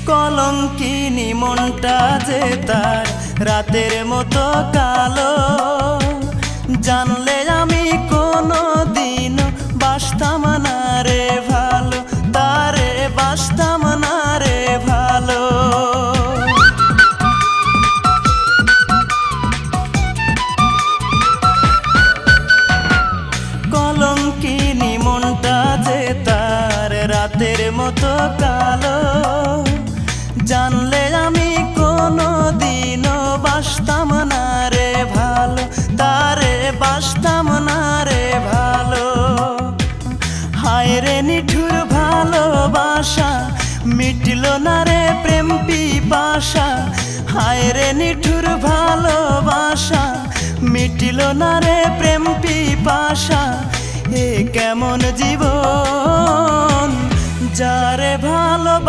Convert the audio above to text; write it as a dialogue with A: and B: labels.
A: কলঙ্কিনী মনটা যে তার রাতের মতো কালো, জানলে আমি কোনো দিন বাসতাম না রে ভালো, তারে বাসতাম না রে ভালো। কলঙ্কিনী মনটা যে তার রাতের মতো কালো, জানলে আমি কোনো দিনও বাসতাম না রে ভালো, তারে বাসতাম না রে ভালো। হায় রে নিঠুর ভালোবাসা, মিটল না রে প্রেম পিপাসা। হায় রে নিঠুর ভালোবাসা, মিটল না রে প্রেম পিপাসা। এ কেমন জীবন যারে ভালো